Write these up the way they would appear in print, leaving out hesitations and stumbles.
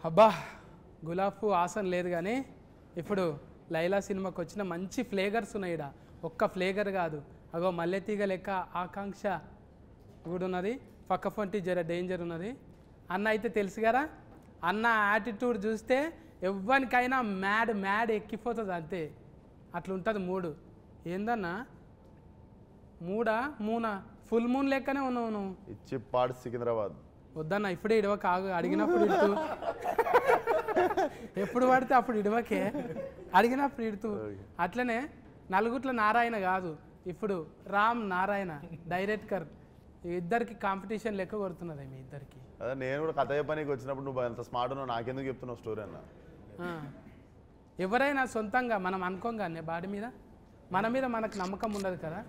అబ్బా గులాబ్ పువ్వు ఆసన లేదు కానీ ఇప్పుడు లైలా సినిమాకి వచ్చిన మంచి ఫ్లేవర్స్ ఉన్నాయి ఈడ. ఒక్క ఫ్లేవర్ కాదు, అగో మల్లెతీగ లెక్క ఆకాంక్ష కూడా ఉన్నది, పక్క ఫొంటి జర డేంజర్ ఉన్నది. అన్న అయితే తెలుసు కదా, అన్న యాటిట్యూడ్ చూస్తే ఎవ్వరికైనా మ్యాడ్ మ్యాడ్ ఎక్కిపోతుంది అంతే. అట్లుంటుంది మూడు. ఏందన్నా మూనా ఫుల్ మూన్ లెక్కనే ఉన్నావు నువ్వు. ఇచ్చి పాడు సికింద్రాబాద్ వద్దన్న ఇప్పుడే ఇడవక, ఆగు, అడిగినప్పుడు ఇడుతూ ఎప్పుడు పడితే అప్పుడు ఇడవకే, అడిగినప్పుడు ఇడుతూ. అట్లనే నలుగుట్ల నారాయణ కాదు, ఇప్పుడు రామ్ నారాయణ డైరెక్టర్. ఇద్దరికి కాంపిటీషన్ లెక్క కొడుతున్నది మీ ఇద్దరికి. అదే నేను కూడా కథ చెప్పడానికి వచ్చినప్పుడు నువ్వు అంత స్మార్ట్ ఉన్నావు, నాకెందుకు చెప్తున్నావు స్టోరీ అన్న. ఎవరైనా సొంతంగా మనం అనుకోగానే బాడీ మీద మన మీద మనకు నమ్మకం ఉండదు కదా.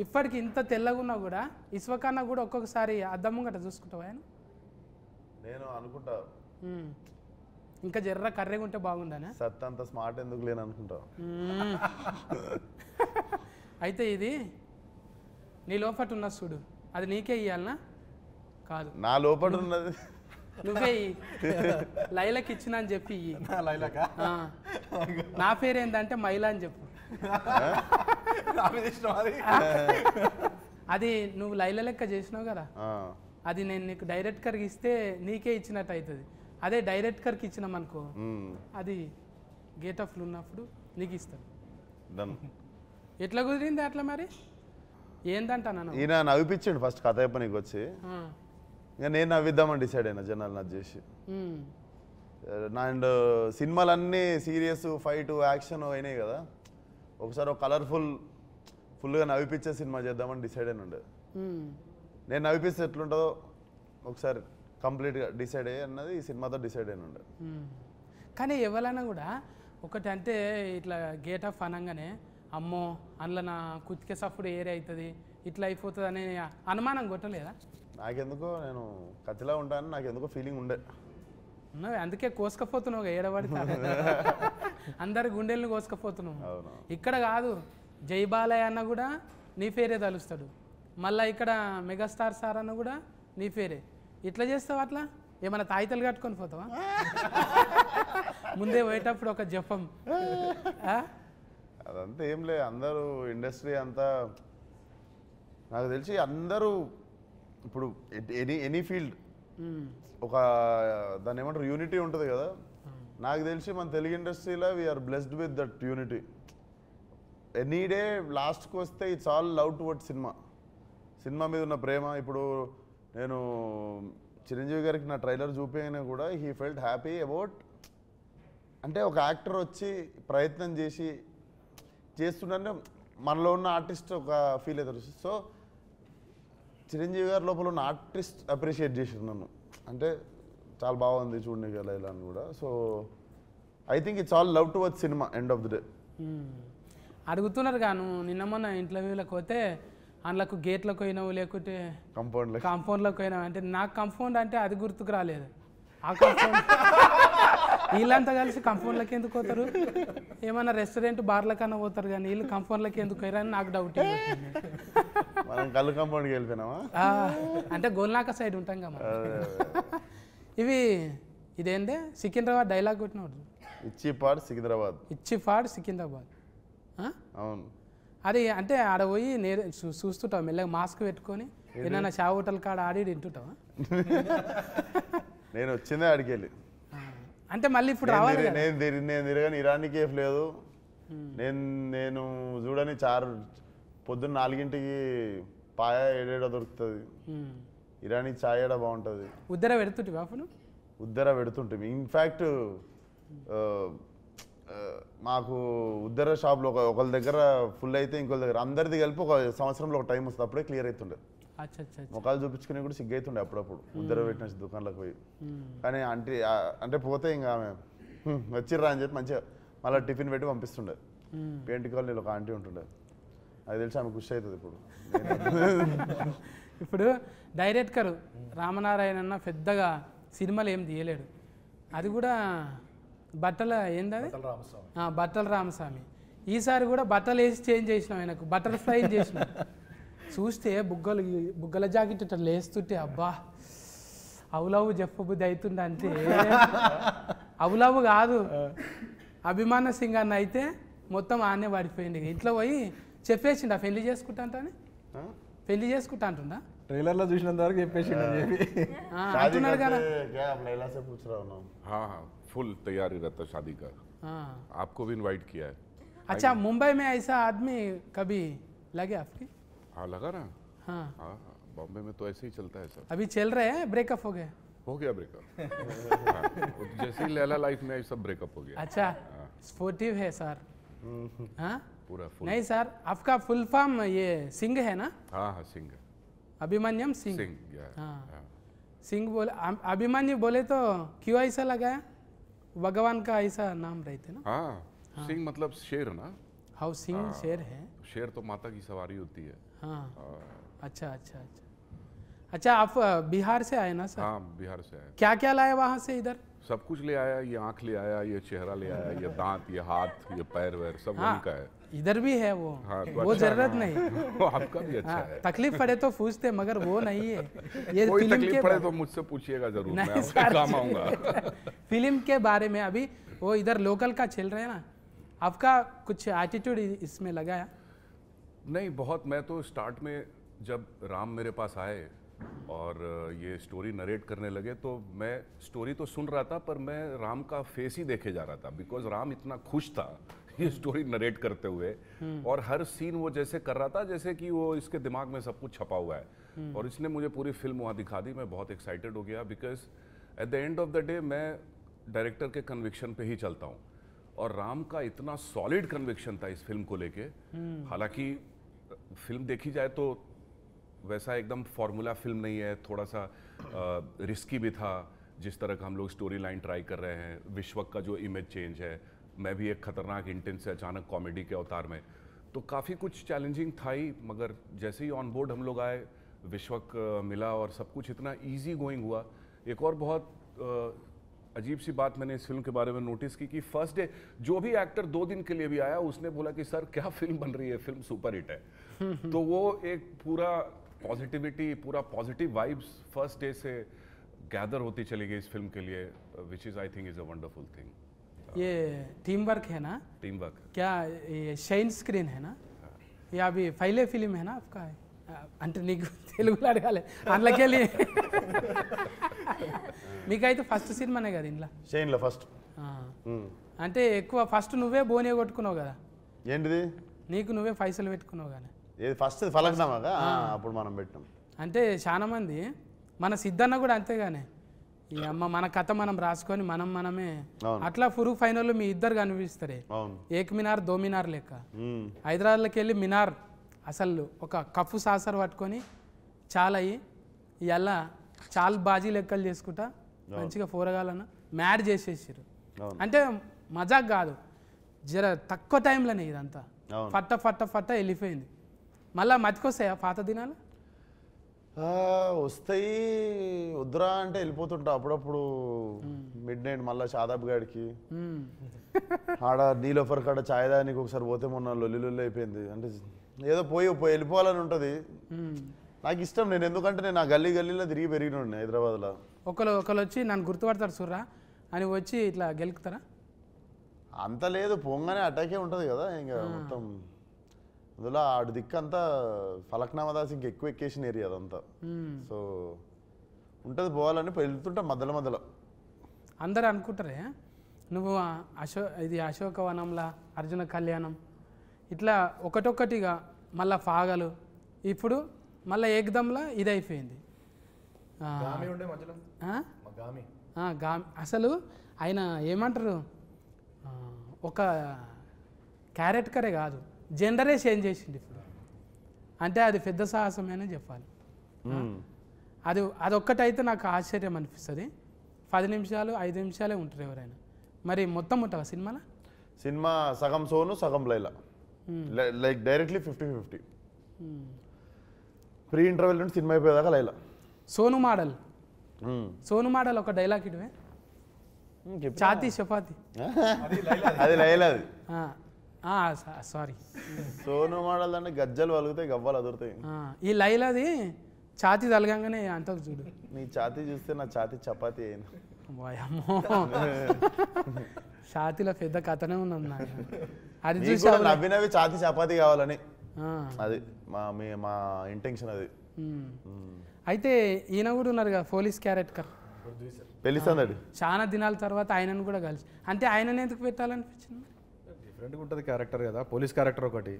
ఇప్పటికి ఇంత తెల్లగా ఉన్నా కూడా ఇసువకన్నా కూడా ఒక్కొక్కసారి అద్దం ముంగట చూసుకుంటావా ఆయన? నేను అనుకుంటా ఇంకా జర్ర కర్రెగా ఉంటే బాగుండనే. సత్ అంత స్మార్ట్ ఎందుకు లేని అనుకుంటా. అయితే ఇది నీ లోపట ఉన్న చూడు, అది నీకే ఇయ్యాలనా? కాదు, నా లోపల ఉన్నది నువ్వే లైలకి ఇచ్చిన అని చెప్పి ఇయ్యి. నా పేరు ఏంటంటే మైలా అని చెప్పు. అది నువ్వు లైల లెక్క చేసినావు కదా, అది నేను నీకు డైరెక్టర్కి ఇస్తే నీకే ఇచ్చినట్టు అవుతుంది. అదే డైరెక్టర్కి ఇచ్చినామనుకో, అది గేట్ ఆఫ్లు ఉన్నప్పుడు నీకు ఇస్తాను. ఎట్లా కుదిరింది అట్లా మరి? ఏందంటాను ఈయన నవ్విపించండి ఫస్ట్ కథ చెప్పనీకి వచ్చి, ఇంకా నేను నవ్విద్దామని డిసైడ్ అయినా జనాలు నచ్చి చేసి. అండ్ సినిమాలన్నీ సీరియస్ ఫైట్ యాక్షన్ అయినాయి కదా, ఒకసారి ఒక కలర్ఫుల్ ఫుల్గా నవ్విపించే సినిమా చేద్దామని డిసైడ్ అయిన ఉండే. నేను నవ్విపిస్తే ఎట్లుంటుందో ఒకసారి కంప్లీట్గా డిసైడ్ అయ్యి అన్నది ఈ సినిమాతో డిసైడ్ అయిన ఉండే. కానీ ఎవరైనా కూడా ఒకటి అంటే ఇట్లా గేట్ ఆఫ్ అనగానే అమ్మో అందులో నా కుతికే సప్పుడు ఏరే అవుతుంది ఇట్లా అయిపోతుంది అనే అనుమానం కొట్టలేదా? నాకెందుకో నేను కత్తిలా ఉంటానని నాకెందుకో ఫీలింగ్ ఉండే. అందుకే కోసుకపోతున్నావు ఏడబడితే అందరి గుండెల్ని కోసుకపోతున్నావు. ఇక్కడ కాదు, జై బాలయ్య అన్న కూడా నీ పేరే తలుస్తాడు, మళ్ళీ ఇక్కడ మెగాస్టార్ సార్ అన్న కూడా నీ పేరే. ఇట్లా చేస్తావు అట్లా ఏమైనా తాయితలు కట్టుకొని పోతావా? ముందే పోయేటప్పుడు ఒక జపం. అదంతా ఏం లే, అందరూ ఇండస్ట్రీ అంతా నాకు తెలిసి అందరూ ఇప్పుడు ఎనీ ఫీల్డ్ ఒక దాన్ని ఏమంటారు యూనిటీ ఉంటుంది కదా. నాకు తెలిసి మన తెలుగు ఇండస్ట్రీలో we are blessed with that unity. Any day లాస్ట్కి వస్తే it's all love toward cinema మీద ఉన్న ప్రేమ. ఇప్పుడు నేను చిరంజీవి గారికి నా ట్రైలర్ చూపించినా కూడా హీ ఫెల్ట్ హ్యాపీ అబౌట్, అంటే ఒక యాక్టర్ వచ్చి ప్రయత్నం చేస్తుంటే మనలో ఉన్న ఆర్టిస్ట్ ఒక ఫీల్ అవుతారు. సో చిరంజీవి గారి లోపల ఉన్న ఆర్టిస్ట్ అప్రిషియేట్ చేసారు నన్ను, అంటే చాలా బాగుంది చూడండి కదా ఇలా అని కూడా. So I think it's all love towards cinema end of the day. అడుగుతున్నారు గాను నిన్న మొన్న ఇంటర్వ్యూలకు పోతే అందులోకి గేట్లకు పోయినావు లేకుంటే కాంపౌండ్లకు పోయినావు అంటే నాకు కాంపౌండ్ అంటే అది గుర్తుకు రాలేదు. ఆ కాంపౌండ్ వీళ్ళంతా కలిసి కాంపౌండ్లకి ఎందుకు పోతారు? ఏమన్నా రెస్టారెంట్ బార్ల కన్నా పోతారు కానీ వీళ్ళు కాంపౌండ్లకి ఎందుకు పోయారని నాకు డౌట్. కళ్ళు కాంపౌండ్కి వెళ్ళిపోయినావా అంటే గోల్నాక సైడ్ ఉంటాం కదా. ఇదేంటే సికింద్రాబాద్ డైలాగ్ కొట్టినవాడు, ఇచ్చి పాడు సికింద్రాబాద్. అవును, అది అంటే ఆడ పోయి చూస్తుంటావు మెల్లగా మాస్క్ పెట్టుకొని ఏదైనా షా హోటల్ కాడ ఆడి తింటుంటావా? నేను వచ్చిందే ఆడికెళ్ళి, అంటే మళ్ళీ ఇప్పుడు రావాలి. నేను తిరగని ఇరానీ కేఫ్ లేదు, నేను చూడని పొద్దున్న 4ంటికి పాయ ఏడేడా దొరుకుతుంది, ఇరానీ చాయ్ ఏడా బాగుంటుంది. ఉద్దర పెడుతుంటివి అప్పుడు? ఉద్దర పెడుతుంటే ఇన్ఫ్యాక్ట్ మాకు ఉద్దర షాప్లో ఒకళ్ళ దగ్గర ఫుల్ అయితే ఇంకొక దగ్గర అందరిది కలిపి ఒక సంవత్సరంలో ఒక టైం వస్తుంది, అప్పుడే క్లియర్ అవుతుండే. ముఖాలు చూపించుకుని కూడా సిగ్గైతుండే అప్పుడప్పుడు ఉద్దర పెట్టిన దుకాణంలోకి పోయి. కానీ అంటే పోతే ఇంకా ఆమె వచ్చిర్రా అని చెప్పి మంచిగా మళ్ళీ టిఫిన్ పెట్టి పంపిస్తుండే. పెయింట్ కాలనీలో ఒక ఆంటీ ఉంటుండే, అది తెలిసి ఆమె ఖుషి అవుతుంది. ఇప్పుడు డైరెక్టర్ రామనారాయణ అన్న పెద్దగా సినిమాలు ఏం తీయలేడు, అది కూడా బట్టల ఏంటది బట్టల రామస్వామి. ఈసారి కూడా బట్టలు వేసి చేంజ్ చేసినాం, ఆయనకు బటర్ ఫ్లై చేసినాం. చూస్తే బుగ్గల జాకెట్ ఇట్లా లేస్తుంటే అబ్బా అవులవు చెప్పబుద్ధి అవుతుంది అంతే అవులవు కాదు అభిమాన సింగ్ అన్న అయితే మొత్తం ఆనే పడిపోయింది ఇంట్లో పోయి చెప్పేసిండు ఆ పెళ్లి చేసుకుంటా అంటానే పెళ్లి చేసుకుంటా అంటుందా ట్రైలర్ లో చూసినంత వరకు చెప్పేసి शादी అంటున్నాడు కదా करते क्या आप लैला से पूछ रहा हूँ ना हाँ हाँ फुल तैयारी रहता है शादी का आपको भी इनवाइट किया है अच्छा मुंबई में ऐसा आदमी कभी लगे आपके हाँ लगा ना हाँ हाँ बॉम्बे में तो ऐसे ही चलता है सब अभी चल रहे हैं ब्रेकअप हो गया हो गया ब्रेकअप हाँ, जैसे ही लैला लाइफ में आई सब ब्रेकअप हो गया अच्छा स्पोर्टिव है सर हाँ पूरा फुल नहीं सर आपका फुल फॉर्म ये सिंह है ना हाँ हाँ सिंह अभिमन्यम सिंह सिंह या हाँ सिंह बोले अभिमन्यु बोले तो क्यों ऐसा लगाया भगवान का ऐसा नाम रहते ना हाँ सिंह मतलब शेर ना हाउ सिंह शेर है शेर तो माता की सवारी होती है हाँ अच्छा अच्छा अच्छा अच्छा आप बिहार से आए ना सर हाँ बिहार से आया क्या क्या लाए वहाँ से इधर सब कुछ ले आया ये आंख ले आया ये चेहरा ले आया ये दांत ये हाथ ये पैर वैर सब वहीं का है इधर भी है वो हाँ, तो वो अच्छा जरूरत नहीं वो आपका भी अच्छा हाँ, है तकलीफ पड़े तो पूछते मगर वो नहीं है ये कोई फिल्म तकलीफ के पड़े तो मुझसे पूछिएगा जरूर मैं नहीं आपके सर काम आऊंगा फिल्म के बारे में अभी वो इधर लोकल का चल रहा है ना आपका कुछ एटीट्यूड इसमें लगाया नहीं बहुत मैं तो स्टार्ट में जब राम मेरे पास आए और ये स्टोरी नरेट करने लगे तो मैं स्टोरी तो सुन रहा था पर मैं राम का फेस ही देखे जा रहा था बिकॉज राम इतना खुश था ये स्टोरी नरेट करते हुए और हर सीन वो जैसे कर रहा था जैसे कि वो इसके दिमाग में सब कुछ छपा हुआ है और इसने मुझे पूरी फिल्म वहाँ दिखा दी मैं बहुत एक्साइटेड हो गया because at the end of the day मैं डायरेक्टर के कन्विक्शन पे ही चलता हूँ और राम का इतना सॉलिड कन्विक्शन था इस फिल्म को लेके हालांकि फिल्म देखी जाए तो वैसा एकदम फॉर्मूला फिल्म नहीं है थोड़ा सा रिस्की भी था जिस तरह का हम लोग स्टोरी लाइन ट्राई कर रहे हैं विश्वक का जो इमेज चेंज है मैं भी एक खतरनाक इंटेंस से अचानक कॉमेडी के अवतार में तो काफ़ी कुछ चैलेंजिंग था ही मगर जैसे ही ऑन बोर्ड हम लोग आए विश्वक मिला और सब कुछ इतना ईजी गोइंग हुआ एक और बहुत अजीब सी बात मैंने इस फिल्म के बारे में नोटिस की कि फर्स्ट डे जो भी एक्टर 2 दिन के लिए भी आया उसने बोला कि सर क्या फिल्म बन रही है फिल्म सुपर हिट है तो वो एक पूरा पॉजिटिविटी पूरा पॉजिटिव वाइब्स फर्स्ट डे से गैदर होती चली गई इस फिल्म के लिए which is I think is a wonderful thing ये टीम वर्क है ना टीम वर्क क्या ये షైన్ స్క్రీన్ है ना ये अभी पहले फिल्म है ना आपका అంటే నీకు తెలుగులో అడగాలి అందులోకెళ్ళి మీకైతే ఫస్ట్ సినిమానే కదా ఇంట్లో షైన్లో ఫస్ట్ అంటే ఎక్కువ ఫస్ట్ నువ్వే బోనే కొట్టుకున్నావు కదా ఏంటిది నీకు నువ్వే పైసలు పెట్టుకున్నావు కానీ ఏది ఫస్ట్ ఫలక్నామాగా అప్పుడు మనం పెట్టినాం అంటే చాలా మంది మన సిద్ధన్న కూడా అంతేగానే ఈ అమ్మ మన కథ మనం రాసుకొని మనమే అవును. అట్లా ఫురుగు ఫైనల్ మీ ఇద్దరు కనిపిస్తారే అవును ఏక్ మినార్ దో మినార్ లెక్క హైదరాబాద్లోకి వెళ్ళి మినార్ అసలు ఒక కప్పు సాసర్ పట్టుకొని చాలా అయ్యి ఇవాళ చాలా బాజీ లెక్కలు చేసుకుంటా మంచిగా పోరగాలన్న మ్యాడ్ చేసేసారు అవును. అంటే మజాక్ కాదు జర తక్కువ టైంలోనే ఇదంతా అవును. ఫట్ట ఫట్ట ఫట్ట వెళ్ళిపోయింది మళ్ళీ మతికొస్తాయా పాత దినాలు వస్తాయి వద్దురా అంటే వెళ్ళిపోతుంటా అప్పుడప్పుడు మిడ్ నైట్ మళ్ళీ షాదాబ్ గాడికి ఆడ నీలోఫర్ కాడ ఛాయ్ దానికి ఒకసారి పోతే మొన్న లొల్లి అయిపోయింది అంటే ఏదో పోయి వెళ్ళిపోవాలని ఉంటుంది నాకు ఇష్టం నేను ఎందుకంటే నేను ఆ గల్లీలో తిరిగి పెరిగినండి హైదరాబాద్లో ఒకరు వచ్చి నన్ను గుర్తుపడతారు సుర్రా అని వచ్చి ఇట్లా గెలుకుతారా అంత లేదు పొంగనే అటాకే ఉంటుంది కదా ఇంకా మొత్తం అందులో ఆడు దిక్కంతా ఫలక్నామా దాస్ ఇంక ఎక్కువ ఎక్కేసిన ఏరియా అదంతా సో ఉంటుంది పోవాలని వెళ్తుంటా మధ్యలో అందరూ అనుకుంటారే నువ్వు ఇది అశోకవనంలా అర్జున కళ్యాణం ఇట్లా ఒకటొక్కటిగా మళ్ళా ఫాగలు ఇప్పుడు మళ్ళీ ఏకదంలా ఇది అయిపోయింది అసలు ఆయన ఏమంటారు ఒక క్యారెక్టరే కాదు జెండరే చేంజ్ చేసింది ఇప్పుడు అంటే అది పెద్ద సాహసమేనే చెప్పాలి అదొక్కటైతే నాకు ఆశ్చర్యం అనిపిస్తుంది 10 నిమిషాలు 5 నిమిషాలే ఉంటారు ఎవరైనా మరి మొత్తం ఉంటావా సినిమాలో సినిమా సగం సోను సగం Laila like directly 50-50 pre interval నుండి సినిమా అయిపోయేదాకా లైలా సోను మోడల్ ఒక డైలాగ్ ఇటువే చాతి చపాతి అది లైలాది సారీ సోను మోడల్ అంటే గజ్జలు వలుగుతాయి గవ్వలు అదురుతాయి ఈ లైలాది ఛాతీ తలగంగానే అంటారు చూడు. నీ ఛాతీ చూస్తే నా ఛాతీ చపాతీ అయింది. వాయమ్మో ఛాతీలో పెద్ద కథనే ఉన్నది నాకు. అది నీకు చూసి కూడా నవ్వి నవ్వి ఛాతీ చపాతీ కావాలని అది మా ఇంటెన్షన్ అది. అయితే ఈయన కూడా ఉన్నారు కదా పోలీస్ క్యారెక్టర్ పెళ్లి సందడి. చాలా దినాల తర్వాత ఆయనను కూడా కలిసి, అంటే ఆయనని ఎందుకు పెట్టాలనిపించింది? డిఫరెంట్గా ఉంటుంది క్యారెక్టర్ కదా, పోలీస్ క్యారెక్టర్ ఒకటి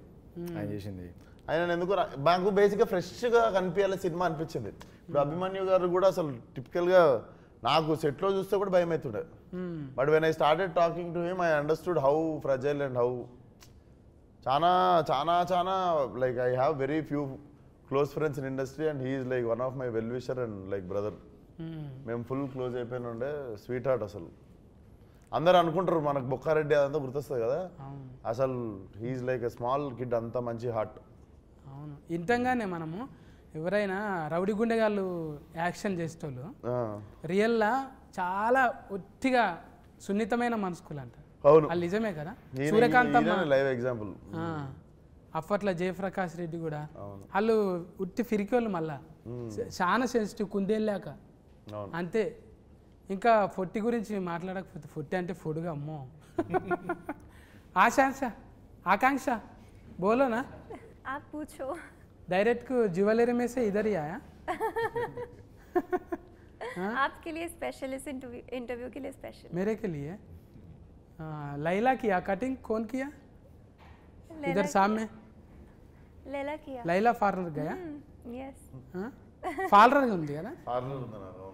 ఆయన చేసింది. ఆయన ఎందుకు మాకు బేసిక్గా ఫ్రెష్గా కనిపించాలి సినిమా అనిపించింది. ఇప్పుడు అభిమన్యు గారు కూడా అసలు టిపికల్గా నాకు సెట్లో చూస్తే కూడా భయం అవుతుండే. But when I started talking to him I understood how fragile and how చాలా చాలా చాలా like I have very few close friends in industry and he is like one of my well wisher and like brother. మేము full close అయిపోయిన ఉండే, sweet heart. అసలు అందరు అనుకుంటారు మనకు బొక్కారెడ్డి అదంతా గుర్తొస్తుంది కదా, అసలు he is like a small kid, అంత మంచి హార్ట్. అవును, ఇంతంగానే మనము ఎవరైనా రౌడీ గుండెగాళ్ళు యాక్షన్ చేసేటోళ్ళు రియల్లా చాలా ఒట్టిగా సున్నితమైన మనసుకులు అంట. అవును, అది నిజమే కదా. Suryakant live example. అప్పట్లో జయప్రకాష్ రెడ్డి కూడా వాళ్ళు ఉట్టి ఫిరికోళ్ళు, మళ్ళా చాలా సెన్సిటివ్ కుందేళ్ళాక అంతే. ఇంకా ఫొట్టి గురించి మాట్లాడకపోతే, ఫొట్టి అంటే ఫుడ్గా అమ్మో. आकांक्षा बोलो ना, आप पूछो। डायरेक्ट को ज्वेलरी में से इधर ही आया। आपके लिए स्पेशल, इस इंटरव्यू के लिए स्पेशल। मेरे के लिए लैला किया कटिंग, कौन किया? इधर सामने लैला किया। लैला पार्लर गया? यस। పార్లర్ ఉంది కదా, పార్లర్ ఉంది నాకు.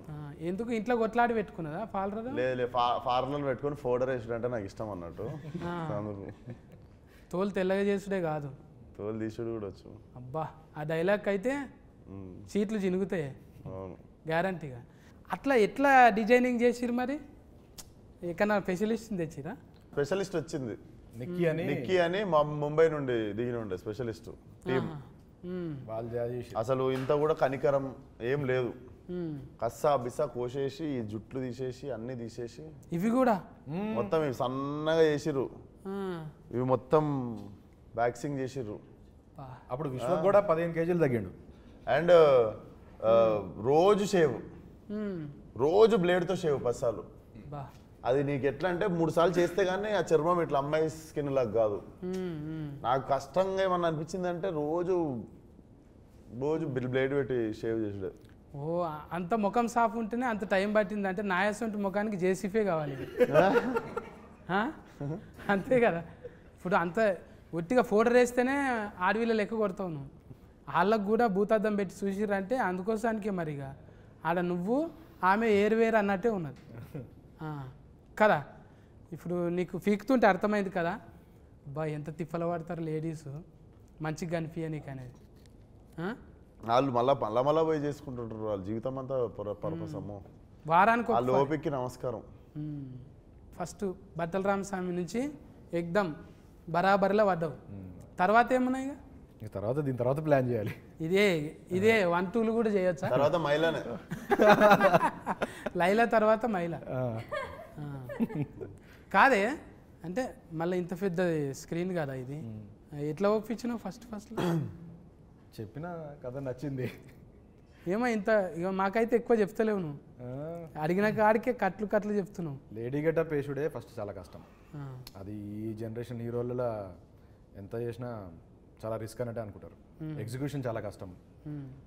ఎందుకు ఇంట్లో కొట్లాడి పెట్టుకున్నదా పార్లర్? లేదు, పార్లర్ పెట్టుకొని ఫోటో వేసుడు నాకు ఇష్టం అన్నట్టు. తోలు తెల్లగా చేసుడే కాదు, తోలు తీసుడు కూడా వచ్చు. అబ్బా, ఆ డైలాగ్ అయితే సీట్లు చినుగుతాయి గ్యారంటీగా. అట్లా ఎట్లా డిజైనింగ్ చేసిరు మరి? ఎక్కడన్నా స్పెషలిస్ట్ తెచ్చిరా? స్పెషలిస్ట్ వచ్చింది, నిక్కీ అని మా ముంబై నుండి దిగిన ఉండే స్పెషలిస్ట్ టీమ్. అసలు ఇంత కూడా కనికరం ఏం లేదు, కస్సా బిస్సా కోసేసి ఈ జుట్లు తీసేసి అన్ని తీసేసి ఇవి కూడా మొత్తం ఇవి సన్నగా చేసిర్రు, ఇవి మొత్తం వ్యాక్సింగ్ చేసిర్రు. అప్పుడు విశ్వ కూడా 15 కేజీలు తగ్గిండు. అండ్ రోజు షేవ్, రోజు బ్లేడ్తో షేవ్ పస్సాలు. అది నీకు ఎట్లా అంటే 3 సార్లు చేస్తే కానీ ఆ చర్మం ఇట్లా అమ్మాయి స్కిన్ లాగా కాదు. నాకు కష్టంగా ఏమన్నా అనిపించింది అంటే రోజు బ్లేడ్ పెట్టి షేవ్ చేసాడు. ఓ, అంత ముఖం సాఫ్ ఉంటేనే అంత టైం పట్టింది అంటే నాయసంటి ముఖానికి జేసీఫే కావాలి. అంతే కదా. ఇప్పుడు అంత ఒట్టిగా ఫోటో వేస్తేనే ఆడవిళ్ళ లెక్క కొడతావు నువ్వు. వాళ్ళకు కూడా భూతార్థం పెట్టి చూసిరంటే అందుకోసానికే మరిగా ఆడ నువ్వు ఆమె ఏరువేరు అన్నట్టే ఉన్నది కదా. ఇప్పుడు నీకు పీకుతుంటే అర్థమైంది కదా, బా ఎంత తిప్పలు పడతారు లేడీస్ మంచిగా కనిపించ నీకు అనేది. వాళ్ళు మళ్ళా పోయి చేసుకుంటుంటారు, వాళ్ళ జీవితం అంతా పర్పస్. అమ్మో, వారానికి వాళ్ళ ఓపికకి నమస్కారం. ఫస్ట్ బట్టల రామస్వామి నుంచి ఎగ్దమ్ బరాబరిలో పడ్డావు. తర్వాత ఏమున్నాయి? తర్వాత దీని తర్వాత ప్లాన్ చేయాలి. ఇదే 1, 2 కూడా చేయొచ్చా? తర్వాత మైలానే, లైలా తర్వాత మైలా కాదే. అంటే మళ్ళీ ఇంత పెద్ద స్క్రీన్ కదా ఇది, ఎట్లా ఒప్పించినావు ఫస్ట్ చెప్పిన కథ నచ్చింది. ఏమో ఇంత ఇక మాకైతే ఎక్కువ చెప్తలేవు నువ్వు, అడిగిన కాడికే కట్లు చెప్తున్నావు. లేడీ గెటప్ వేసుడే ఫస్ట్ చాలా కష్టం. అది ఈ జనరేషన్ హీరోలలో ఎంత చేసినా చాలా రిస్క్ అన్నట్టే అనుకుంటారు. ఎగ్జిక్యూషన్ చాలా కష్టం.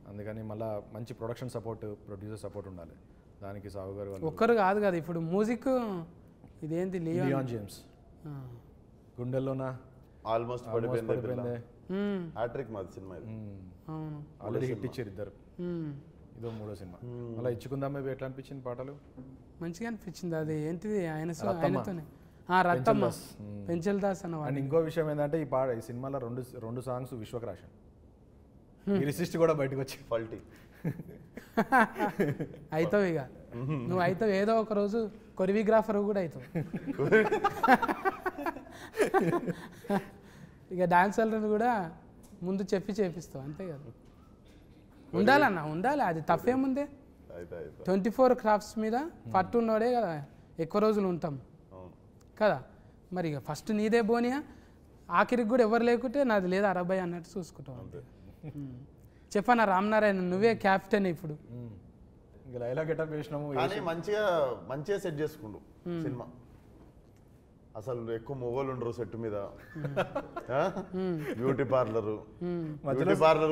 అందుకని మళ్ళీ మంచి ప్రొడక్షన్ సపోర్ట్, ప్రొడ్యూసర్ సపోర్ట్ ఉండాలి. దానికి సాగు గారు ఒక్కరు కాదు కదా. ఇప్పుడు మ్యూజిక్ ఇదేంటి లియాన్ జేమ్స్ గుండెల్లోనా ఆల్మోస్ట్ పడిపోయింది. హ్యాట్రిక్ మాది సినిమా ఇది. అవును, ఆల్రెడీ హిట్ ఇచ్చారు ఇద్దరు. ఇదో 3వ సినిమా. మళ్ళీ ఇచ్చుకుందామే ఎట్లా అనిపించింది పాటలు? మంచిగా అనిపించింది. అది ఏంటిది ఆయనతోనే రత్తమ్మ పెంచల్ దాస్ అన్న. అండ్ ఇంకో విషయం ఏంటంటే ఈ సినిమాలో రెండు సాంగ్స్ విశ్వక్ రాశాను. లిరిసిస్ట్ కూడా బయటకు వచ్చి ఫాల్టీ అవుతావు. ఇక నువ్వు అవుతావు, ఏదో ఒక రోజు కొరియోగ్రాఫర్ కూడా అవుతావు. ఇక డాన్సర్లను కూడా ముందు చెప్పి చేపిస్తావు, అంతే కదా. ఉండాలన్నా, ఉండాలి. అది తప్పేముందే. 24 క్రాఫ్ట్స్ మీద పట్టు ఉన్నోడే కదా ఎక్కువ రోజులు ఉంటాం కదా. మరి ఇక ఫస్ట్ నీదే బోనియా, ఆఖరికి కూడా ఎవరు లేకుంటే నాది లేదా 60 అన్నట్టు చూసుకుంటాం. చెప్పనా రామనారాయణ నువ్వే క్యాప్టెన్ ఇప్పుడు. ఇంకా లైలా గెటప్ వేసినాము. కానీ మంచిగా సెట్ చేసుకుండు సినిమా. అసలు ఎక్కువ మొగోళ్ళు ఉండరు సెట్ మీద. బ్యూటీ పార్లర్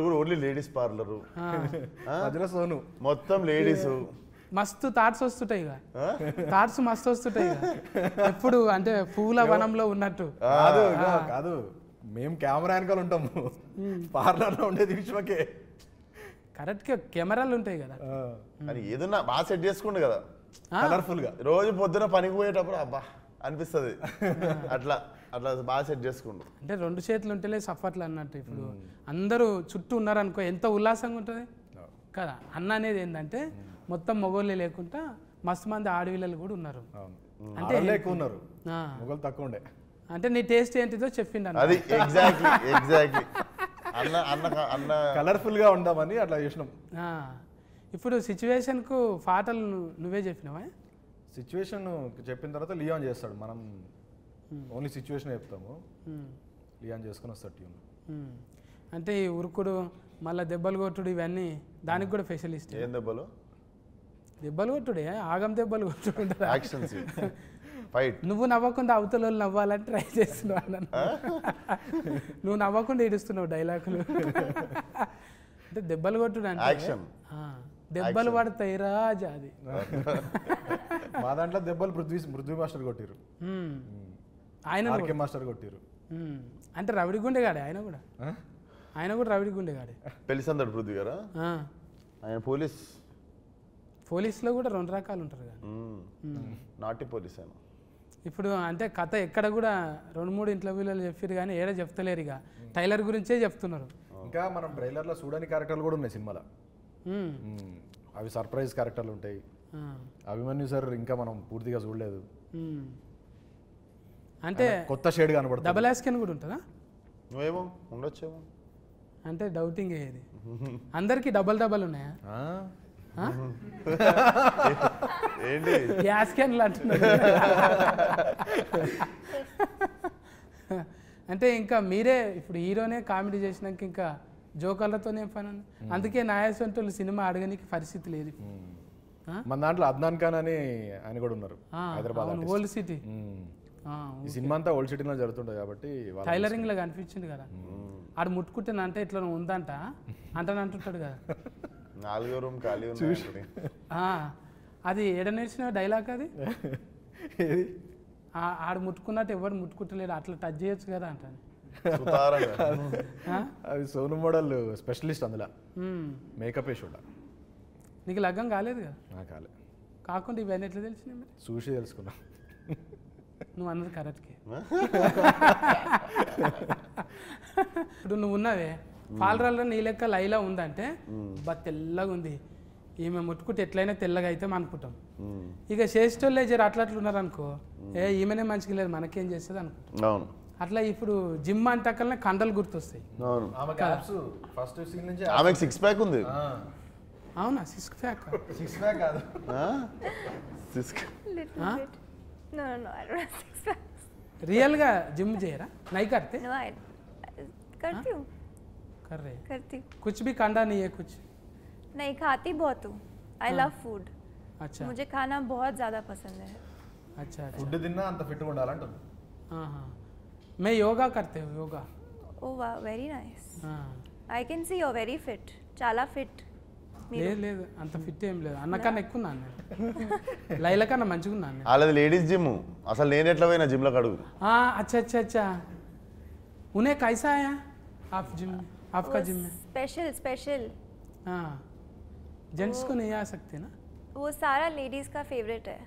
కూడా ఓన్లీ లేడీస్ పార్లరు. మధ్యలో సోను మొత్తం లేడీస్. మస్తు థాట్స్ వస్తుంటాయి ఇక, థాట్స్ మస్తు వస్తుంటాయి ఇక. ఎప్పుడు అంటే పూల వనంలో ఉన్నట్టు. కాదు మేము కెమెరా వెనకాల ఉంటాము, పార్లర్లో ఉండేది విశ్వకే. కరెక్ట్గా కెమెరాలు ఉంటాయి కదా. అని ఏదన్నా బాగా సెట్ చేసుకుండు కదా కలర్ఫుల్ గా. రోజు పొద్దున పనికి పోయేటప్పుడు అబ్బా అనిపిస్తుంది. అట్లా అట్లా బాగా సెట్ చేసుకుండు. అంటే 2 చేతులు ఉంటేనే సఫర్లు అన్నట్టు. ఇప్పుడు అందరూ చుట్టూ ఉన్నారనుకో ఎంత ఉల్లాసంగా ఉంటుంది కదా. అన్న అనేది ఏంటంటే మొత్తం మొగోళ్ళే లేకుండా మస్తు మంది ఆడపిల్లలు కూడా ఉన్నారు. అంటే ఎక్కువ ఉన్నారు, మొగలు తక్కువ ఉండే. అంటే నీ టేస్ట్ ఏంటిదో చెప్పిండు అన్న. అది ఎగ్జాక్ట్లీ అన్న కలర్ఫుల్ గా ఉందామని అట్లా చేసినాం. ఇప్పుడు సిచ్యువేషన్కు పాటలు నువ్వే చెప్పినావా? సిచ్యువేషన్ చెప్పిన తర్వాత లియాన్ చేస్తాడు, మనం ఓన్లీ సిచ్యువేషన్ చెప్తాము, లియాన్ చేసుకుని వస్తాడు ట్యూన్. అంటే ఈ ఉరుకుడు మళ్ళీ దెబ్బలు కొట్టుడు ఇవన్నీ దానికి కూడా స్పెషలిస్ట్. ఏం దెబ్బలు? దెబ్బలు కొట్టుడే, ఆగం దెబ్బలు కొట్టుడు, యాక్షన్ ఫైట్. నువ్వు నవ్వకుండా అవతల వాళ్ళు నవ్వాలని ట్రై చేస్తున్నావు అన్న. నువ్వు నవ్వకుండా ఏడుస్తున్నావు డైలాగులు. అంటే దెబ్బలు కొట్టుడు అంటే యాక్షన్, దెబ్బలు పడతాయి రాజా. అది మా దాంట్లో దెబ్బలు పృథ్వీ మాస్టర్ కొట్టిరు, ఆయన మాస్టర్ కొట్టిరు. అంటే రవిడి గుండెగాడే ఆయన కూడా. ఆయన కూడా రవిడి గుండెగాడే. పెళ్లిసందడు పృథ్వీ గారా? ఆయన పోలీసులో కూడా 2 రకాలు ఉంటారు కదా. నాటి పోలీస్ ఆయన. ఇప్పుడు అంటే కథ ఎక్కడ కూడా 2-3 ఇంటర్వ్యూలలో చెప్పారు కానీ ఏడ చెప్తలేరు. ఇక టైలర్ గురించే చెప్తున్నారు. ఇంకా మనం ట్రైలర్లో చూడని క్యారెక్టర్లు కూడా ఉన్నాయి సినిమాలో. అవి సర్ప్రైజ్ క్యారెక్టర్లు ఉంటాయి. అభిమన్యు సార్ ఇంకా మనం పూర్తిగా చూడలేదు. అంటే కొత్త షేడ్ కనబడుతుంది. డబల్ యాస్కెన్ కూడా ఉంటుందా? నువ్వేమో ఉండొచ్చేమో అంటే డౌటింగ్ ఏది. అందరికి డబల్ ఉన్నాయా? ఏంటి యాస్కెన్లు అంటున్నారు. అంటే ఇంకా మీరే ఇప్పుడు హీరోనే కామెడీ చేసినాక ఇంకా జోకర్లతోనే పని. అందుకే నాయసంటోళ్ళు సినిమా అడగనికి పరిస్థితి లేదు. మన దాంట్లో అద్నాన్ ఖాన్ అని ఆయన కూడా ఉన్నారు, హైదరాబాద్ ఓల్డ్ సిటీ. ఈ సినిమా అంతా ఓల్డ్ సిటీలో జరుగుతుంటుంది కాబట్టి టైలరింగ్ లాగా అనిపించింది కదా. ఆడు ముట్టుకుంటున్నా అంటే ఇట్లా ఉందంట అంటుంటాడు కదా. 4వ రూమ్ ఖాళీ ఉంది. అది ఏడ నేర్చిన డైలాగ్ అది. ఆడు ముట్టుకున్నట్టు ఎవరు ముట్టుకుంటలేడు, అట్లా టచ్ చేయొచ్చు కదా అంటాను. అది సోను మోడల్ స్పెషలిస్ట్ అందులో మేకప్ వేసి. నీకు లగ్గం కాలేదు కదా? కాలే. కాకుండా ఇవన్నీ ఎట్లా తెలిసినాయి మరి? చూసి తెలుసుకున్నా. నువ్వు అన్నది కరెక్ట్కే. ఇప్పుడు నువ్వు ఉన్నావే పాలరాల్లో నీ లెక్క లైలా ఉందంటే బా తెల్లగా ఉంది, ఈమె ముట్టుకుంటే ఎట్లయినా తెల్లగా అయితే అనుకుంటాం. ఇక చేసేటోళ్ళే జర అట్లా ఉన్నారు అనుకో, ఈమెనే మంచిగా లేదు మనకేం చేస్తుంది అనుకుంటాం. అట్లా ఇప్పుడు జిమ్ అంటకల్నే కండలు గుర్తొస్తాయి. ఆమెకు 6 ప్యాక్ ఉంది. అవునా? 6 ప్యాక్ కాదు. रियल గా जिम చేయరా? नहीं करते? No, I करती हूँ. कर रहे? करती हूँ. कुछ भी कांडा नहीं है कुछ? नहीं, खाती बहुत हूँ. I love food. अच्छा. मुझे खाना बहुत ज़्यादा पसंद है. अच्छा अच्छा. ఫుడ్ తిన్నా అంత ఫిట్ గా ఉండాలంటుంది. हाँ. मैं योगा करते हूँ, yoga. Oh wow, very nice. हाँ. I can see you're very fit. చాలా fit. లేదు లేదు అంత ఫిట్ ఏం లేదు, అన్నకన్నా ఎక్కువ ఉన్నాను నేను. లైల కన్నా మంచిగా ఉన్నాను నేను. అలాది లేడీస్ జిమ్. అసలు నేను ఎట్లా పోయినా జిమ్లో అడుగు. अच्छा अच्छा अच्छा. उन्हें कैसा आया आप जिम में? आपका जिम में स्पेशल स्पेशल. हाँ, जेंट्स को नहीं आ सकते ना? वो सारा लेडीज का फेवरेट है.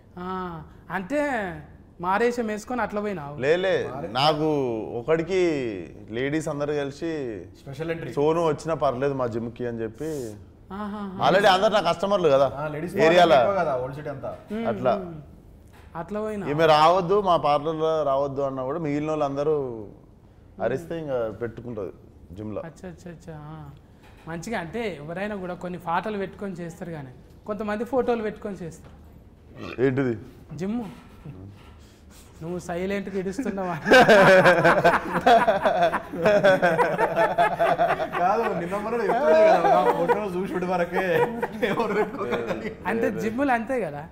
అంటే మారేషం వేసుకొని అట్లా పోయినావు? లేలే, నాకు ఒకడికి లేడీస్ అందరు కలిసి స్పెషల్ ఎంట్రీ సోను వచ్చినా పర్లేదు మా జిమ్కి అని చెప్పి. ఆల్రెడీ అందరు నా కస్టమర్లు కదా ఏరియాలో, అట్లా అట్లా పోయినా. ఈమె రావద్దు మా పార్లర్లో రావద్దు అన్నా కూడా మిగిలిన వాళ్ళు అందరూ అరిస్తే ఇంకా పెట్టుకుంటుంది జిమ్లో. అచ్చా అచ్చా అచ్చా. మంచిగా అంటే ఎవరైనా కూడా కొన్ని పాటలు పెట్టుకొని చేస్తారు, కానీ కొంతమంది ఫోటోలు పెట్టుకొని చేస్తారు. ఏంటిది? జిమ్ నువ్వు సైలెంట్గా ఇడుస్తున్నావా? కాదు నిన్న మొన్న చెప్తుండే కదా ఫోటో చూసుడు వరకే అంటే జిమ్ములు అంతే కదా.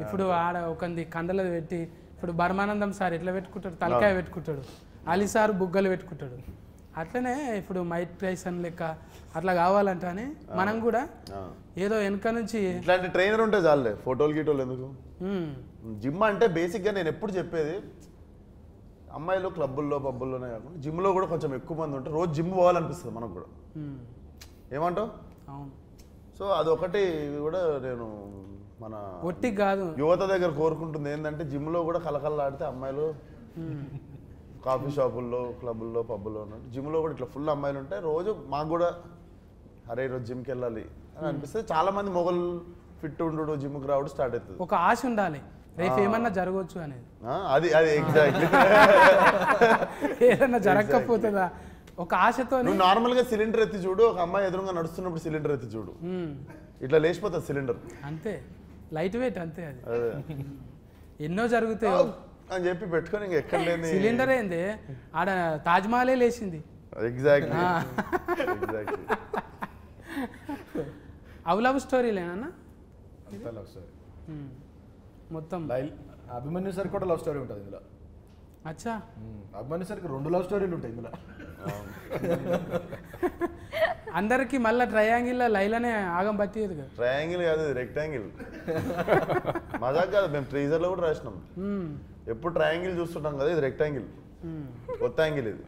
ఇప్పుడు ఆడ ఒకంది కండలు పెట్టి, ఇప్పుడు బర్మానందం సార్ ఎట్లా పెట్టుకుంటాడు, తలకాయ పెట్టుకుంటాడు, అలీ సార్ బుగ్గలు పెట్టుకుంటాడు. అట్లనే ఇప్పుడు మైక్ టైసన్ లెక్క అట్లా కావాలంటే మనం కూడా ఏదో వెనక నుంచి ఇట్లాంటి ట్రైనర్ ఉంటే చాలే, ఫోటోలు గీటోలు ఎందుకు. జిమ్ అంటే బేసిక్గా నేను ఎప్పుడు చెప్పేది, అమ్మాయిలు క్లబ్బుల్లో పబ్బుల్లోనే కాకుండా జిమ్లో కూడా కొంచెం ఎక్కువ మంది ఉంటే రోజు జిమ్ పోవాలనిపిస్తుంది మనకు కూడా. ఏమంటావు? అవును. సో అదొకటి కూడా నేను మన ఒట్టి కాదు యువత దగ్గర కోరుకుంటుంది ఏంటంటే, జిమ్లో కూడా కలకల్లాడితే అమ్మాయిలు కాఫీ షాపుల్లో క్లబ్బుల్లో పబ్బుల్లో ఉన్నట్టు జిమ్లో కూడా ఇట్లా ఫుల్ అమ్మాయిలు ఉంటాయి. రోజు మాకు కూడా అరే ఈరోజు జిమ్కి వెళ్ళాలి అని అనిపిస్తే చాలా మంది మొగలు ఫిట్ ఉండు జిమ్కి రావడం స్టార్ట్ అవుతుంది. ఒక ఆశ ఉండాలి, రేపు ఏమన్నా జరగవచ్చు అనేది. అది అది ఎగ్జాక్ట్లీ. ఏదన్నా జరగకపోతుందా ఒక ఆశతో. నువ్వు నార్మల్గా సిలిండర్ ఎత్తి చూడు, ఒక అమ్మాయి ఎదురుగా నడుస్తున్నప్పుడు సిలిండర్ ఎత్తి చూడు, ఇట్లా లేచిపోతుంది సిలిండర్. అంతే, లైట్ వెయిట్ అంతే. అది ఎన్నో జరుగుతాయి అని చెప్పి పెట్టుకొని ఇంక ఎక్కడ లేని సిలిండర్ ఏంది, ఆడ తాజ్మహలే లేచింది. ఎగ్జాక్ట్లీ. అవి లవ్ స్టోరీలేనా? లవ్ స్టోరీ మొత్తం. అభిమన్యు సార్ కూడా లవ్ స్టోరీ ఉంటుంది ఇందులో. అచ్చా, అభిమన్యు సార్కి 2 లవ్ స్టోరీలు ఉంటాయి ఇందులో. అందరికి మళ్ళీ ట్రయాంగిల్ లైలానే ఆగం పట్టేది కదా. ట్రయాంగిల్ కాదు, రెక్టాంగిల్. మజాక్ కాదు, మేము ట్రీజర్లో కూడా రాసినాం. ఎప్పుడు ట్రయాంగిల్ చూస్తుంటాం కదా, ఇది రెక్టాంగిల్, కొత్త యాంగిల్ ఇది.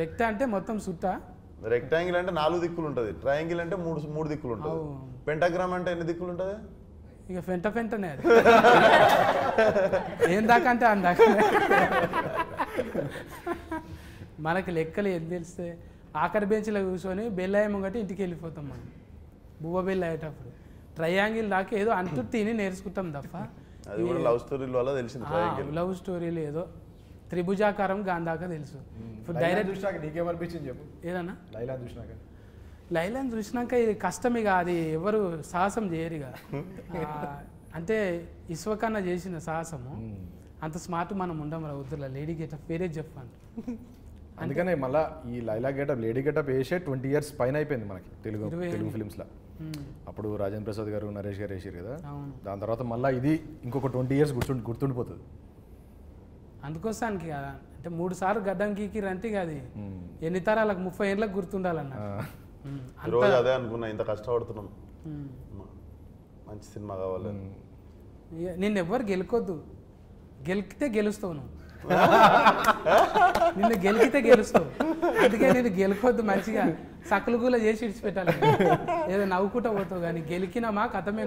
రెక్టా అంటే మొత్తం సుట్టా, రెక్టాంగిల్ అంటే 4 దిక్కులు ఉంటుంది, ట్రయాంగిల్ అంటే 3 దిక్కులు ఉంటుంది. పెంటాగ్రామ్ అంటే ఎన్ని దిక్కులు ఉంటుంది? ఇక ఫెంటనే అది. ఏం దాకా అంటే అందాక. మనకి లెక్కలు ఏం తెలిస్తే ఆఖరి బెంచ్లో కూర్చొని బెల్లాయ ముంగటి ఇంటికి వెళ్ళిపోతాం మనం, బువ్వ బెల్ల అయ్యేటప్పుడు. ట్రయాంగిల్ దాకా ఏదో అంటూ తిని నేర్చుకుంటాం తప్ప అది కూడా లవ్ స్టోరీల వల్ల తెలిసింది. లవ్ స్టోరీలు ఏదో త్రిభుజాకారం గాంధాక తెలుసు. ఇప్పుడు డైరెక్ట్ చూసినాక నీకేమనిపించింది చెప్పు. ఏదన్నా లైలా చూసినాక? లైలాని చూసినాక ఇది కష్టమిక, అది ఎవరు సాహసం చేయరు ఇక. అంటే ఇస్వకన్నా చేసిన సాహసము అంత స్మార్ట్ మనం ఉండం రా వద్దులా. లేడీ గెటప్ వేరే చెప్పండి. అందుకనే మళ్ళీ ఈ లైలా గెటప్ లేడీ గెటప్ వేసే 20 years పైన అయిపోయింది మనకి తెలుగు ఫిలిమ్స్లో. అప్పుడు రాజేంద్ర ప్రసాద్ గారు నరేష్ గారు వేసారు కదా, దాని తర్వాత మళ్ళీ ఇది ఇంకొక 20 years గుర్తుండిపోతుంది. అందుకోసానికి కదా అంటే 3 సార్లు గడ్డం గీకిరంటే ఇక అది ఎన్ని తరాలకు 30 ఏళ్ళకి గుర్తుండాలన్న. రోజు అదే అనుకున్నా, ఇంత కష్టపడుతున్నాం, మంచి సినిమా కావాలి. నిన్ను ఎవ్వరు గెలుకొద్దు, గెలికితే గెలుస్తావు నువ్వు. నిన్ను గెలికితే గెలుస్తావు, అందుకే నేను గెలుకొద్దు, మంచిగా సకలు కూడా చేసి విడిచిపెట్టాలి. ఏదో నవ్వుకుంటా పోతావు కానీ గెలికినామా కథమే.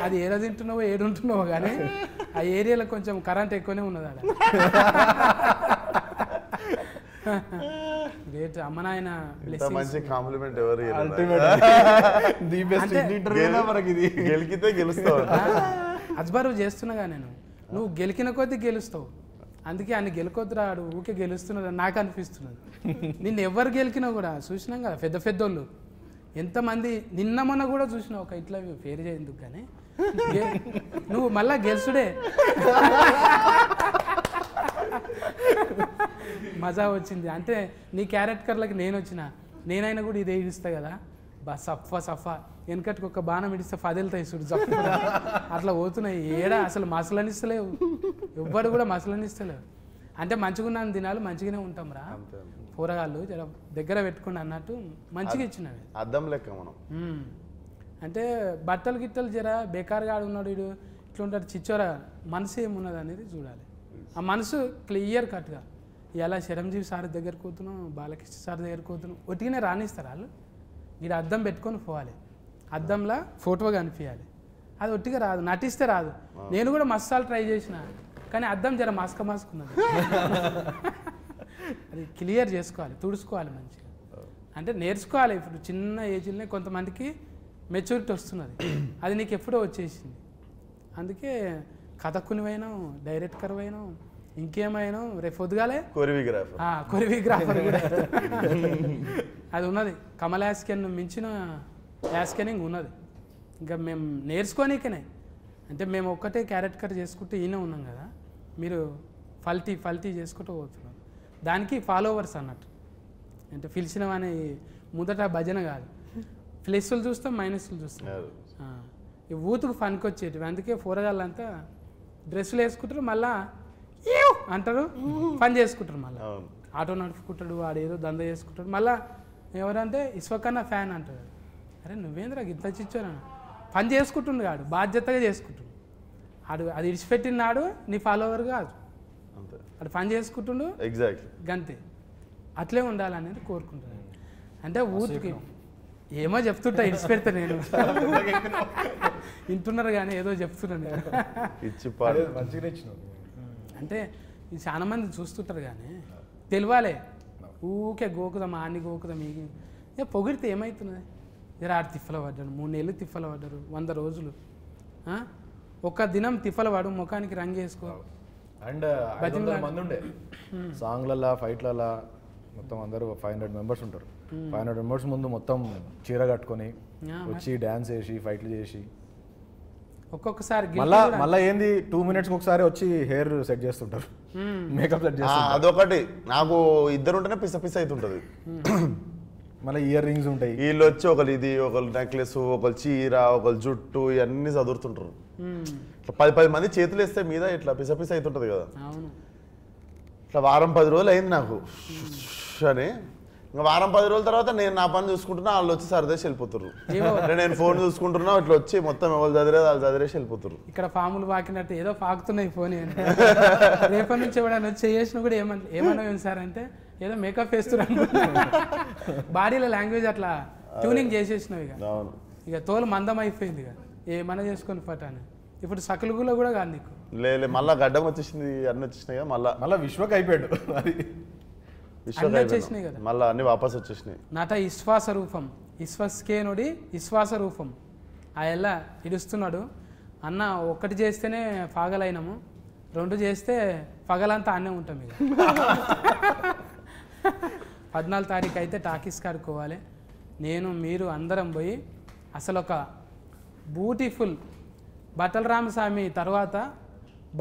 అది ఏదో తింటున్నావో ఏడుంటున్నావో కానీ ఆ ఏరియాలో కొంచెం కరెంట్ ఎక్కువనే ఉన్నది అలా. గ్రేట్. అమ్మ నాయన మంచి కాంప్లిమెంట్ ఎవరు గెలికితే గెలుస్తావు. అజ్బరు చేస్తున్నాగా నేను, నువ్వు గెలికిన కొద్దీ గెలుస్తావు, అందుకే ఆయన గెలుకొద్దు రాడు ఊకే గెలుస్తున్నది నాకు అనిపిస్తున్నది. నిన్ను ఎవరు గెలికినా కూడా చూసినాం కదా, పెద్ద పెద్దోళ్ళు ఎంతమంది. నిన్న మొన్న కూడా చూసినావు ఒక ఇట్లా పేరు చేయందుకు కానీ నువ్వు మళ్ళా గెలుసుడే. మజా వచ్చింది అంటే నీ క్యారెక్టర్లకి నేను వచ్చిన, నేనైనా కూడా ఇదే ఇస్తా కదా బా సఫా వెనకటికి ఒక బాణం ఇడిస్తే 10 వెళ్తాయి చూడు జప్పు. అట్లా పోతున్నాయి ఏడా, అసలు మసలనిస్తలేవు, ఎవ్వడు కూడా మసలనిస్తలేవు. అంటే మంచిగా ఉన్న దినాలు మంచిగానే ఉంటాం రా, కూరగాయలు జర దగ్గర పెట్టుకుని అన్నట్టు మంచిగా ఇచ్చినవి. అద్దం లెక్క మనం. అంటే బట్టలు గిట్టలు జర బేకారుగా ఉన్నాడు వీడు ఇట్లా ఉంటాడు చిచ్చోరా, మనసు ఏమున్నది అనేది చూడాలి. ఆ మనసు క్లియర్ కట్గా ఇలా చిరంజీవి సార్ దగ్గరికి పోతున్నాం, బాలకృష్ణ సార్ దగ్గరికి పోతున్నాం, ఒట్టిగానే రానిస్తారు వాళ్ళు. వీడు అద్దం పెట్టుకొని పోవాలి, అద్దంలో ఫోటో కనిపించాలి. అది ఒట్టిగా రాదు, నటిస్తే రాదు. నేను కూడా మసాలు ట్రై చేసిన కానీ అద్దం జర మాస్కున్నది. అది క్లియర్ చేసుకోవాలి, తుడుచుకోవాలి మంచిగా. అంటే నేర్చుకోవాలి. ఇప్పుడు చిన్న ఏజ్లోనే కొంతమందికి మెచ్యూరిటీ వస్తున్నది, అది నీకు ఎప్పుడో వచ్చేసింది. అందుకే కథకునివైనావు, డైరెక్టర్ అయినావు, ఇంకేమైనావు, రేపు పొద్దుగాలే కొరియోగ్రాఫర్ కూడా. అది ఉన్నది, కమల్ యాస్కెన్ మించిన యాస్కెనింగ్ ఉన్నది. ఇంకా మేము నేర్చుకోనికనే అంటే మేము ఒక్కటే క్యారెక్టర్ చేసుకుంటూ ఈయన ఉన్నాం కదా, మీరు ఫల్టీ చేసుకుంటూ పోతున్నారు. దానికి ఫాలోవర్స్ అన్నట్టు. అంటే పిలిచినవని మొదట భజన కాదు, ప్లస్లు చూస్తాం మైనస్లు చూస్తాం. ఈ ఊతుకు ఫన్కి వచ్చేటివి. అందుకే పోరగాళ్ళంతా డ్రెస్సులు వేసుకుంటారు, మళ్ళా ఏవ్ అంటారు, పని చేసుకుంటారు. మళ్ళీ ఆటో నడుపుకుంటాడు, వాడేదో దంద చేసుకుంటాడు. మళ్ళీ ఎవరంటే ఇసుకన్నా ఫ్యాన్ అంటాడు. అరే నువ్వేంద్రా గిట్ల చిచ్చాను, పని చేసుకుంటుండు కాడు, బాధ్యతగా చేసుకుంటుండు. అది ఇడిచిపెట్టినాడు నీ ఫాలోవర్ కాదు, అది పని చేసుకుంటుండు. ఎగ్జాక్ట్లీ గంతే. అట్లే ఉండాలనేది కోరుకుంటున్నాను. అంటే ఊరికి ఏమో చెప్తుంటా, ఇడిచిపెడతా నేను. వింటున్నారు కానీ ఏదో చెప్తున్నాను నేను. మంచిగా ఇచ్చినావు. అంటే ఇది చాలా మంది చూస్తుంటారు కానీ తెలియాలే. ఊకే గోకుదాం, ఆన్ని గోకుదాం, ఇక పొగిడితే ఏమవుతున్నది? జర ఆడు తిప్పల పడ్డాడు, 3 నెలలు తిప్పల పడ్డారు, 100 రోజులు. ఒక్క దినం తిప్పల పడు, ముఖానికి రంగు వేసుకో. అండ్ 500 మంది ఉండే సాంగ్లలా ఫైట్లలా మొత్తం అందరూ 500 మెంబర్స్ ఉంటారు. 500 మెంబర్స్ ముందు మొత్తం చీర కట్టుకొని వచ్చి డ్యాన్స్ చేసి ఫైట్లు చేసి ఒక్కొక్కసారి మళ్ళీ ఏంది 2 minutes ఒకసారి వచ్చి హెయిర్ సెట్ చేస్తుంటారు, మేకప్ సెట్ చేస్తుంటారు. అదొకటి నాకు ఇద్దరు ఉంటేనే పిస అవుతుంటది. మళ్ళీ ఇయర్ రింగ్స్ ఉంటాయి. వీళ్ళు వచ్చి ఒకళ్ళు ఇది, ఒకళ్ళు నెక్లెస్, ఒకళ్ళు చీర, ఒకళ్ళు జుట్టు, ఇవన్నీ చదువుతుంటారు. ఇట్లా 10 మంది చేతులు వేస్తే మీద ఇట్లా పిస అవుతుంటది కదా. ఇట్లా వారం 10 రోజులు అయింది నాకు అని. ఇంకా వారం 10 రోజుల తర్వాత నేను నా పని చూసుకుంటున్నా, వాళ్ళు వచ్చి సరదేసి వెళ్ళిపోతారు. నేను ఫోన్ చూసుకుంటున్నా, ఇట్లా వచ్చి మొత్తం ఎవరు చదివేది వాళ్ళు చదివేసి వెళ్ళిపోతారు. ఇక్కడ ఫాములు పాకినట్టు ఏదో పాకుతున్నాయి ఫోన్. రేపటి నుంచి ఎవడన్నా వచ్చి చేసిన కూడా ఏమన్నా సార్ అంటే ఏదో మేకప్ వేస్తున్నారు. బాడీలో లాంగ్వేజ్ అట్లా ట్యూనింగ్ చేసేసినావు. ఇక తోలు మందం అయిపోయింది. ఇక ఏమన్నా చేసుకొని పట్టాను. ఇప్పుడు సకలుగులో కూడా కాదు నీకు. లేదు మళ్ళీ గడ్డం వచ్చేసింది, అన్నీ వచ్చేసినాయి కదా. మళ్ళీ విశ్వక్ అయిపోయాడు. వచ్చేసినాయి కదా, మళ్ళీ అన్ని వాపస్ వచ్చేసినాయి. నట విశ్వాస రూపం, విశ్వస్కేనుడి విశ్వాస రూపం. ఆ ఎలా ఇడుస్తున్నాడు అన్న. ఒక్కటి చేస్తేనే పగలైనము, 2 చేస్తే పగలంతా అన్నే ఉంటాం. ఇక 14 తారీఖు అయితే టాకీస్ కాడుకోవాలి. నేను మీరు అందరం పోయి అసలు ఒక బ్యూటిఫుల్ బట్టల రామస్వామి తర్వాత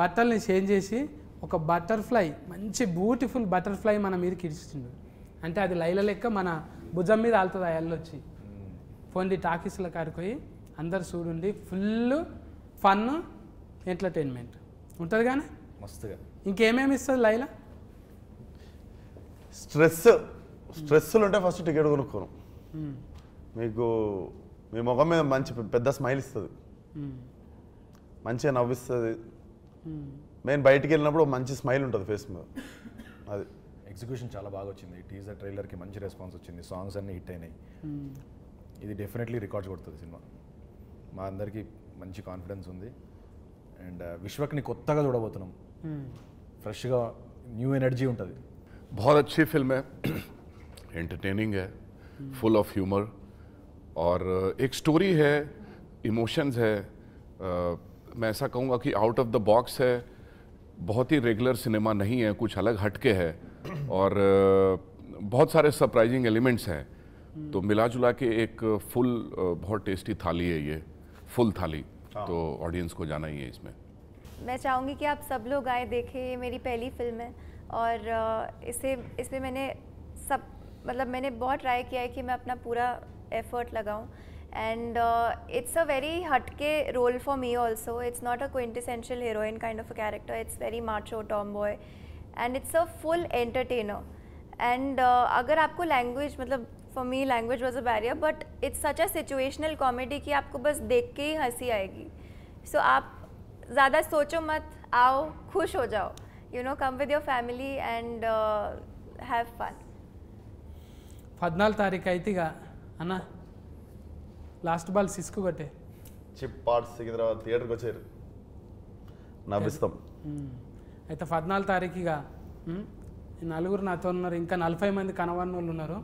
బట్టల్ని చేంజ్ చేసి ఒక బటర్ఫ్లై, మంచి బ్యూటిఫుల్ బటర్ఫ్లై మన మీదకి ఇడిచిండు. అంటే అది లైల లెక్క మన భుజం మీద ఆలుతుంది. ఆ ఎల్లొచ్చి పోండి టాకీస్ల కాడిపోయి అందరు చూడండి. ఫుల్ ఫన్ ఎంటర్టైన్మెంట్ ఉంటుంది కానీ మస్తుగా. ఇంకేమేమి ఇస్తుంది లైలా? స్ట్రెస్లు ఉంటే ఫస్ట్ టికెట్ కొనుక్కోను. మీకు మీ ముఖం మీద మంచి పెద్ద స్మైల్ ఇస్తుంది, మంచిగా నవ్విస్తుంది. నేను బయటికి వెళ్ళినప్పుడు మంచి స్మైల్ ఉంటుంది ఫేస్ మీద. అది ఎగ్జిక్యూషన్ చాలా బాగా వచ్చింది. టీజర్ ట్రైలర్కి మంచి రెస్పాన్స్ వచ్చింది, సాంగ్స్ అన్నీ హిట్ అయినాయి. ఇది డెఫినెట్లీ రికార్డ్స్ కొడుతుంది సినిమా. మా అందరికీ మంచి కాన్ఫిడెన్స్ ఉంది. అండ్ విశ్వక్ని కొత్తగా చూడబోతున్నాం, ఫ్రెష్గా న్యూ ఎనర్జీ ఉంటుంది. बहुत अच्छी फिल्म है, एंटरटेनिंग है, फुल ऑफ ह्यूमर और एक स्टोरी है, इमोशंस है. मैं ऐसा कहूँगा कि आउट ऑफ द बॉक्स है, बहुत ही रेगुलर सिनेमा नहीं है, कुछ अलग हटके है और बहुत सारे सरप्राइजिंग एलिमेंट्स हैं. तो मिला जुला के एक फुल बहुत टेस्टी थाली है ये, फुल थाली. तो ऑडियंस को जाना ही है इसमें. मैं चाहूँगी कि आप सब लोग आए देखें. ये मेरी पहली फिल्म है और इसमें मैंने बहुत ट्राई किया है कि मैं अपना पूरा एफर्ट लगाऊं. And it's a very हटके role for me also. It's not a quintessential heroine kind of a character. It's very macho tomboy and it's a full entertainer. And अगर आपको language, मतलब for me language was a barrier, but it's such a situational comedy कि आपको बस देख के ही हंसी आएगी. So आप ज़्यादा सोचो मत, आओ खुश हो जाओ. You know, come with your family and have fun. 14 తారీఖు అయితే ఇక అన్న లాస్ట్ బాల్ సిస్కు కొట్టే చిప్ పార్ట్స్ సికింద్రాబాద్ థియేటర్కి వచ్చారు, నవ్విస్తాం. అయితే 14 తారీఖు ఇక నలుగురు నాతో ఉన్నారు, ఇంకా 40 మంది కనవన్న వాళ్ళు ఉన్నారు.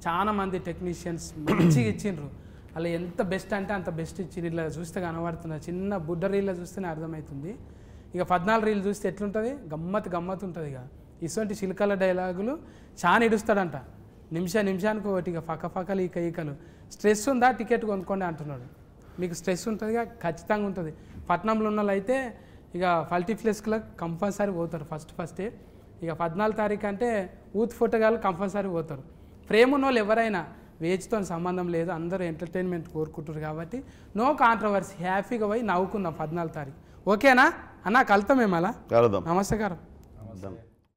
చాలా మంది టెక్నీషియన్స్ మంచిగా ఇచ్చిండ్రు. అలా ఎంత బెస్ట్ అంటే అంత బెస్ట్ ఇచ్చిండ్రు. ఇలా చూస్తే కనబడుతున్నారు, చిన్న బుడ్డ రీల్లో చూస్తేనే అర్థమవుతుంది. ఇక 14 రీల్ చూస్తే ఎట్లుంటుంది, గమ్మత్ ఉంటుంది. ఇక ఇటువంటి చిలకల డైలాగులు చాలా ఇడుస్తాడంట, నిమిషానికి ఒకటి. ఇక ఫకలు ఈకలు స్ట్రెస్ ఉందా టికెట్ కొనుక్కోండి అంటున్నాడు. మీకు స్ట్రెస్ ఉంటుందిగా ఖచ్చితంగా ఉంటుంది. పట్నంలో ఉన్న వాళ్ళు అయితే ఇక మల్టీప్లెక్స్లకు కంపల్సరీ పోతారు ఫస్టే. ఇక 14 తారీఖు అంటే యూత్ ఫోటోగాళ్ళు కంపల్సరీ పోతారు. ప్రేమ ఉన్న వాళ్ళు ఎవరైనా వేజ్తో సంబంధం లేదు, అందరూ ఎంటర్టైన్మెంట్ కోరుకుంటారు కాబట్టి నో కాంట్రవర్సీ, హ్యాపీగా పోయి నవ్వుకుందాం 14 తారీఖు. ఓకేనా అన్న? కలుతాం మేము అలా. కలుద్దాం. నమస్కారం.